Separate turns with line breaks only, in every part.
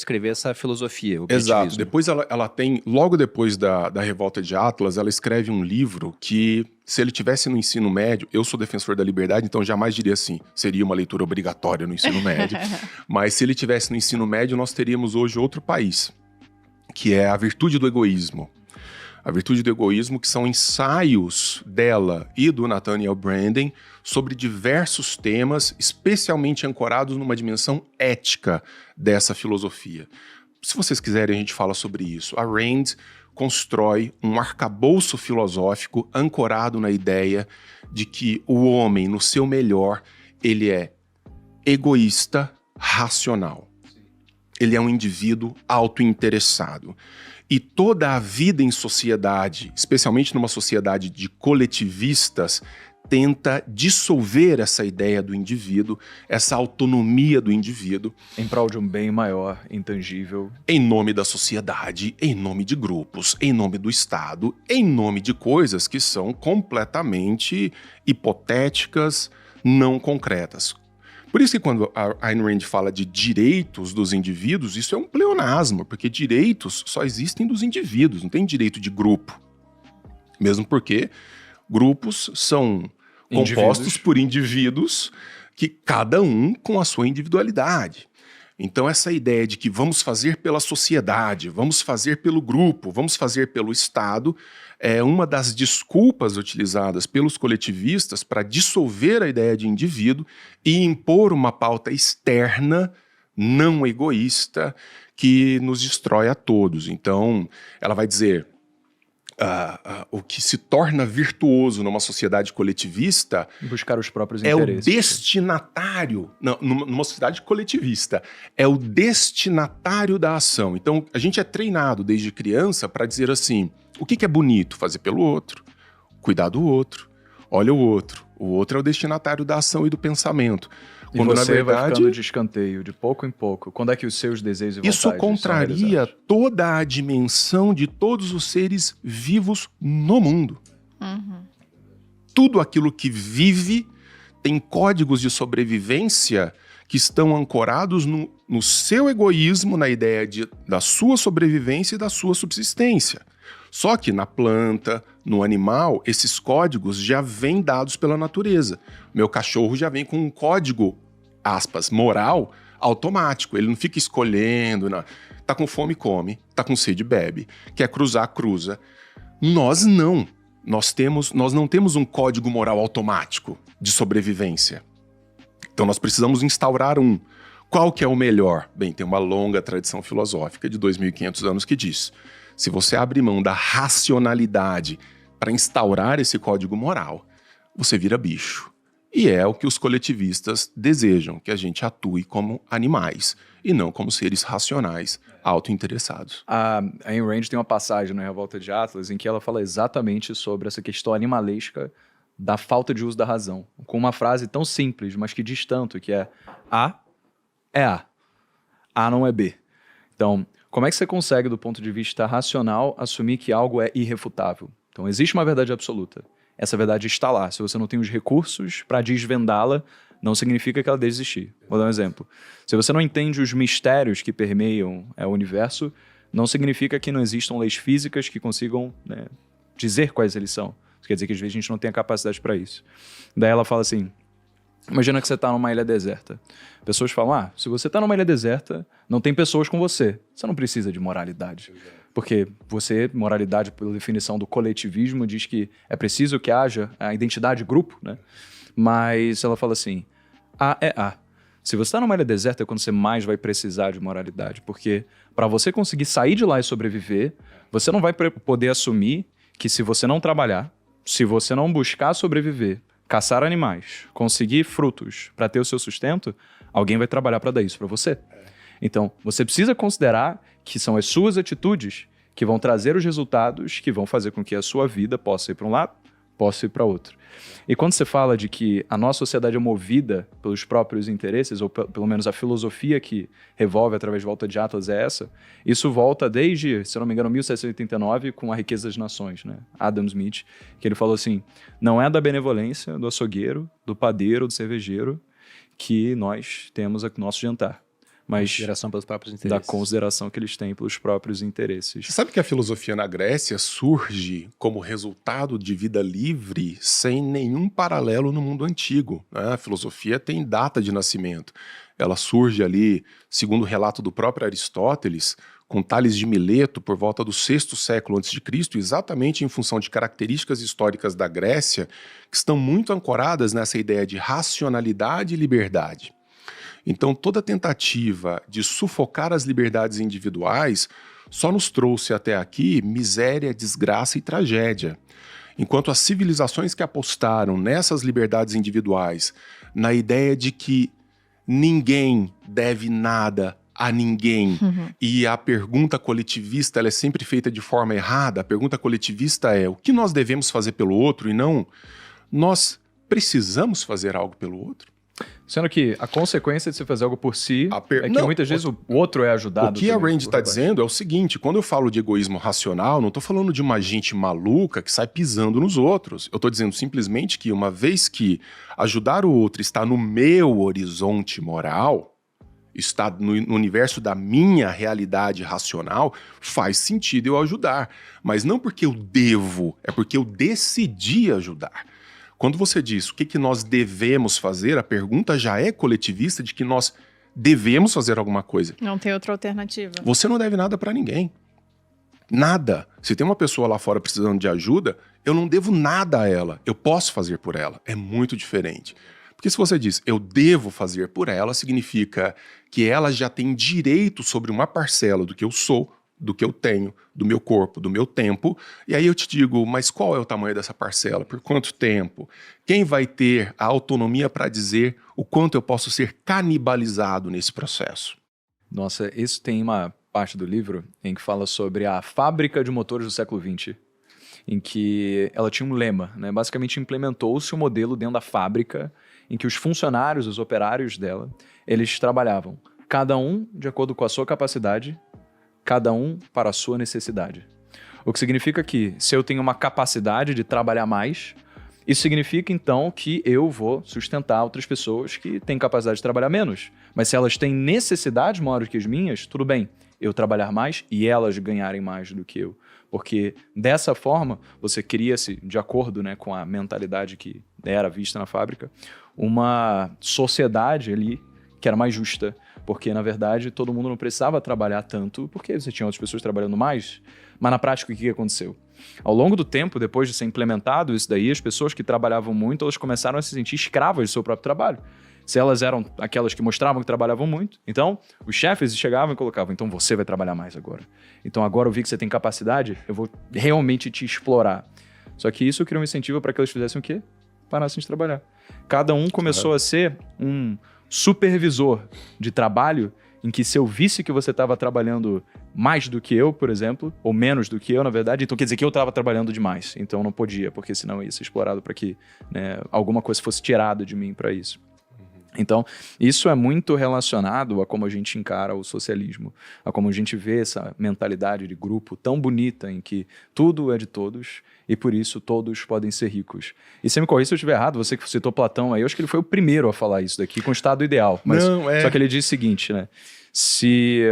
descrever essa filosofia, o
Exato.
objetivismo.
Depois ela tem, logo depois da Revolta de Atlas, ela escreve um livro que, se ele tivesse no ensino médio, eu sou defensor da liberdade, então jamais diria assim, seria uma leitura obrigatória no ensino médio, mas se ele tivesse no ensino médio, nós teríamos hoje outro país, que é A Virtude do Egoísmo. A Virtude do Egoísmo, que são ensaios dela e do Nathaniel Branden sobre diversos temas, especialmente ancorados numa dimensão ética dessa filosofia. Se vocês quiserem, a gente fala sobre isso. A Rand constrói um arcabouço filosófico ancorado na ideia de que o homem, no seu melhor, ele é egoísta, racional. Ele é um indivíduo autointeressado. E toda a vida em sociedade, especialmente numa sociedade de coletivistas, tenta dissolver essa ideia do indivíduo, essa autonomia do indivíduo.
Em prol de um bem maior, intangível.
Em nome da sociedade, em nome de grupos, em nome do Estado, em nome de coisas que são completamente hipotéticas, não concretas. Por isso que quando a Ayn Rand fala de direitos dos indivíduos, isso é um pleonasmo, porque direitos só existem dos indivíduos, não tem direito de grupo. Mesmo porque grupos são compostos por indivíduos que cada um com a sua individualidade. Então essa ideia de que vamos fazer pela sociedade, vamos fazer pelo grupo, vamos fazer pelo Estado, é uma das desculpas utilizadas pelos coletivistas para dissolver a ideia de indivíduo e impor uma pauta externa, não egoísta, que nos destrói a todos. Então ela vai dizer... o que se torna virtuoso numa sociedade coletivista
buscar os próprios
é
interesses.
O destinatário, não, numa sociedade coletivista, é o destinatário da ação. Então, a gente é treinado desde criança para dizer assim, o que é bonito? Fazer pelo outro, cuidar do outro, olha o outro é o destinatário da ação e do pensamento.
E quando você vai ficando de escanteio, de pouco em pouco. Quando é que os seus desejos e vontades
isso contraria toda a dimensão de todos os seres vivos no mundo.
Uhum.
Tudo aquilo que vive tem códigos de sobrevivência que estão ancorados no seu egoísmo, na ideia da sua sobrevivência e da sua subsistência. Só que na planta, no animal, esses códigos já vêm dados pela natureza. Meu cachorro já vem com um código, aspas, moral, automático. Ele não fica escolhendo. Não. Tá com fome, come. Tá com sede, bebe. Quer cruzar, cruza. Nós não. Nós não temos um código moral automático de sobrevivência. Então nós precisamos instaurar um. Qual que é o melhor? Bem, tem uma longa tradição filosófica de 2.500 anos que diz: se você abre mão da racionalidade para instaurar esse código moral, você vira bicho. E é o que os coletivistas desejam, que a gente atue como animais e não como seres racionais, autointeressados.
A Ayn Rand tem uma passagem na Revolta de Atlas em que ela fala exatamente sobre essa questão animalesca da falta de uso da razão, com uma frase tão simples, mas que diz tanto, que é A é A. A não é B. Então, como é que você consegue, do ponto de vista racional, assumir que algo é irrefutável? Então, existe uma verdade absoluta. Essa verdade está lá. Se você não tem os recursos para desvendá-la, não significa que ela deixe de existir. Vou dar um exemplo. Se você não entende os mistérios que permeiam o universo, não significa que não existam leis físicas que consigam, né, dizer quais eles são. Isso quer dizer que às vezes a gente não tem a capacidade para isso. Daí ela fala assim, imagina que você está numa ilha deserta. Pessoas falam, se você está numa ilha deserta, não tem pessoas com você. Você não precisa de moralidade. Porque moralidade, pela definição do coletivismo, diz que é preciso que haja a identidade de grupo, né? Mas ela fala assim, A é A. Se você está numa ilha deserta é quando você mais vai precisar de moralidade. Porque para você conseguir sair de lá e sobreviver, você não vai poder assumir que se você não trabalhar, se você não buscar sobreviver, caçar animais, conseguir frutos para ter o seu sustento, alguém vai trabalhar para dar isso para você. Então, você precisa considerar que são as suas atitudes que vão trazer os resultados que vão fazer com que a sua vida possa ir para um lado, possa ir para outro. E quando você fala de que a nossa sociedade é movida pelos próprios interesses, ou pelo menos a filosofia que revolve através de Volta de Atlas é essa, isso volta desde, se eu não me engano, 1789, com A Riqueza das Nações, né? Adam Smith, que ele falou assim, não é da benevolência do açougueiro, do padeiro, do cervejeiro, que nós temos o nosso jantar, mas
Consideração pelos próprios
da
interesses.
consideração que eles têm pelos próprios interesses.
Você sabe que a filosofia na Grécia surge como resultado de vida livre sem nenhum paralelo no mundo antigo, né? A filosofia tem data de nascimento. Ela surge ali, segundo o relato do próprio Aristóteles, com Tales de Mileto, por volta do sexto século a.C., exatamente em função de características históricas da Grécia que estão muito ancoradas nessa ideia de racionalidade e liberdade. Então, toda tentativa de sufocar as liberdades individuais só nos trouxe até aqui miséria, desgraça e tragédia. Enquanto as civilizações que apostaram nessas liberdades individuais, na ideia de que ninguém deve nada a ninguém, e a pergunta coletivista ela é sempre feita de forma errada, a pergunta coletivista é o que nós devemos fazer pelo outro e não nós precisamos fazer algo pelo outro?
Sendo que a consequência de você fazer algo por si é que
Não,
muitas vezes o outro é ajudado.
O que a
também
Rand
por
está
baixo.
dizendo é o seguinte, quando eu falo de egoísmo racional, não estou falando de uma gente maluca que sai pisando nos outros. Eu estou dizendo simplesmente que uma vez que ajudar o outro está no meu horizonte moral, está no universo da minha realidade racional, faz sentido eu ajudar. Mas não porque eu devo, é porque eu decidi ajudar. Quando você diz o que nós devemos fazer, a pergunta já é coletivista de que nós devemos fazer alguma coisa.
Não tem outra alternativa.
Você não deve nada pra ninguém. Nada. Se tem uma pessoa lá fora precisando de ajuda, eu não devo nada a ela. Eu posso fazer por ela. É muito diferente. Porque se você diz eu devo fazer por ela, significa que ela já tem direito sobre uma parcela do que eu sou, do que eu tenho, do meu corpo, do meu tempo. E aí eu te digo, mas qual é o tamanho dessa parcela? Por quanto tempo? Quem vai ter a autonomia para dizer o quanto eu posso ser canibalizado nesse processo?
Nossa, isso tem uma parte do livro em que fala sobre a fábrica de motores do século XX, em que ela tinha um lema, né? Basicamente implementou-se um modelo dentro da fábrica em que os funcionários, os operários dela, eles trabalhavam, cada um de acordo com a sua capacidade, cada um para a sua necessidade. O que significa que, se eu tenho uma capacidade de trabalhar mais, isso significa, então, que eu vou sustentar outras pessoas que têm capacidade de trabalhar menos. Mas se elas têm necessidades maiores que as minhas, tudo bem, eu trabalhar mais e elas ganharem mais do que eu. Porque, dessa forma, você cria-se, de acordo, né, com a mentalidade que era vista na fábrica, uma sociedade ali que era mais justa. Porque, na verdade, todo mundo não precisava trabalhar tanto, porque você tinha outras pessoas trabalhando mais. Mas, na prática, o que aconteceu? Ao longo do tempo, depois de ser implementado isso daí, as pessoas que trabalhavam muito, elas começaram a se sentir escravas do seu próprio trabalho. Se elas eram aquelas que mostravam que trabalhavam muito, então os chefes chegavam e colocavam, então você vai trabalhar mais agora. Então agora eu vi que você tem capacidade, eu vou realmente te explorar. Só que isso criou um incentivo para que eles fizessem o quê? Parassem de trabalhar. Cada um começou a ser um supervisor de trabalho em que se eu visse que você estava trabalhando mais do que eu, por exemplo, ou menos do que eu, na verdade, então quer dizer que eu estava trabalhando demais. Então não podia, porque senão eu ia ser explorado para que, né, alguma coisa fosse tirada de mim para isso. Então, isso é muito relacionado a como a gente encara o socialismo, a como a gente vê essa mentalidade de grupo tão bonita em que tudo é de todos e por isso todos podem ser ricos. E você me corrija se eu estiver errado, você que citou Platão aí, eu acho que ele foi o primeiro a falar isso daqui com o estado ideal. Mas, só que ele diz o seguinte, né? Se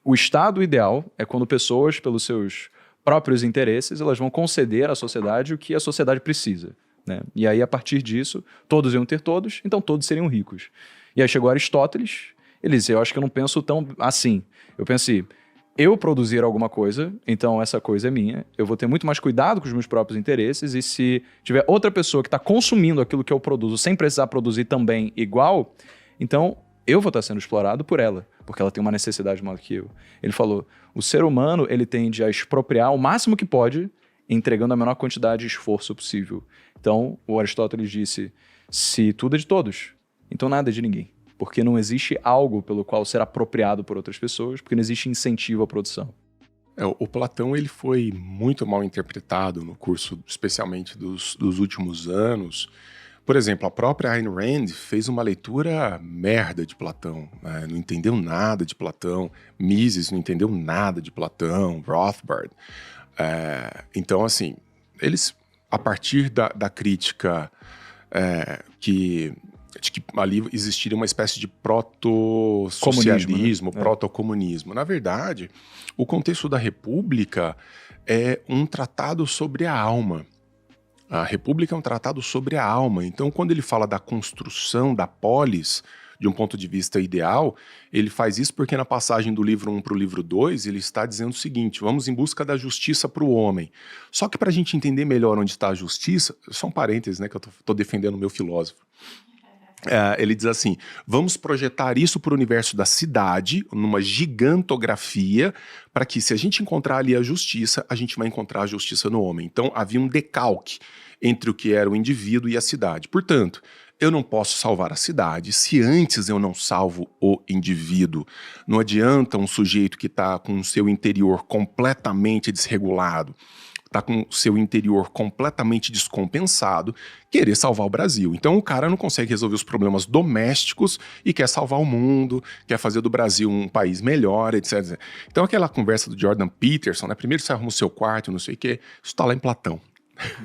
o estado ideal é quando pessoas, pelos seus próprios interesses, elas vão conceder à sociedade o que a sociedade precisa. Né? E aí, a partir disso, todos iam ter todos, então todos seriam ricos. E aí chegou Aristóteles, ele disse, eu acho que eu não penso tão assim. Eu pensei, eu produzir alguma coisa, então essa coisa é minha, eu vou ter muito mais cuidado com os meus próprios interesses, e se tiver outra pessoa que está consumindo aquilo que eu produzo sem precisar produzir também igual, então eu vou estar sendo explorado por ela, porque ela tem uma necessidade maior que eu. Ele falou, o ser humano ele tende a expropriar o máximo que pode, entregando a menor quantidade de esforço possível. Então, o Aristóteles disse, se tudo é de todos, então nada é de ninguém. Porque não existe algo pelo qual ser apropriado por outras pessoas, porque não existe incentivo à produção.
O Platão ele foi muito mal interpretado no curso, especialmente dos últimos anos. Por exemplo, a própria Ayn Rand fez uma leitura merda de Platão, né? Não entendeu nada de Platão. Mises não entendeu nada de Platão, Rothbard. Então, assim, eles, a partir da crítica que de que ali existiria uma espécie de proto-socialismo,
Comunismo, né?
proto-comunismo. Na verdade, o contexto da República é um tratado sobre a alma. A República é um tratado sobre a alma. Então, quando ele fala da construção da polis, de um ponto de vista ideal, ele faz isso porque na passagem do livro 1 para o livro 2, ele está dizendo o seguinte: vamos em busca da justiça para o homem. Só que para a gente entender melhor onde está a justiça, só um parênteses, né, que eu estou defendendo o meu filósofo. Ele diz assim: vamos projetar isso para o universo da cidade, numa gigantografia, para que, se a gente encontrar ali a justiça, a gente vai encontrar a justiça no homem. Então, havia um decalque entre o que era o indivíduo e a cidade. Portanto, eu não posso salvar a cidade se antes eu não salvo o indivíduo. Não adianta um sujeito que está com o seu interior completamente desregulado, está com o seu interior completamente descompensado, querer salvar o Brasil. Então o cara não consegue resolver os problemas domésticos e quer salvar o mundo, quer fazer do Brasil um país melhor, etc. Então aquela conversa do Jordan Peterson, né? Primeiro você arruma o seu quarto, não sei o quê, isso está lá em Platão.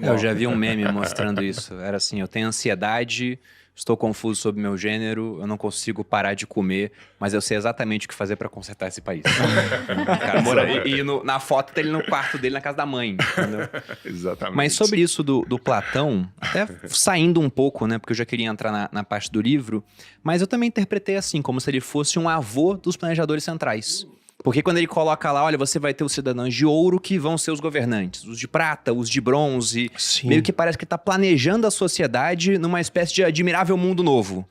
Eu já vi um meme mostrando isso. Era assim: eu tenho ansiedade, estou confuso sobre meu gênero, eu não consigo parar de comer, mas eu sei exatamente o que fazer para consertar esse país. O cara mora, e na foto dele no quarto dele, na casa da mãe. Entendeu?
Exatamente.
Mas sobre isso do Platão, até saindo um pouco, né? Porque eu já queria entrar na parte do livro, mas eu também interpretei assim, como se ele fosse um avô dos planejadores centrais. Porque quando ele coloca lá, olha, você vai ter os cidadãos de ouro que vão ser os governantes, os de prata, os de bronze,
Sim.
meio que parece que está planejando a sociedade numa espécie de admirável mundo novo.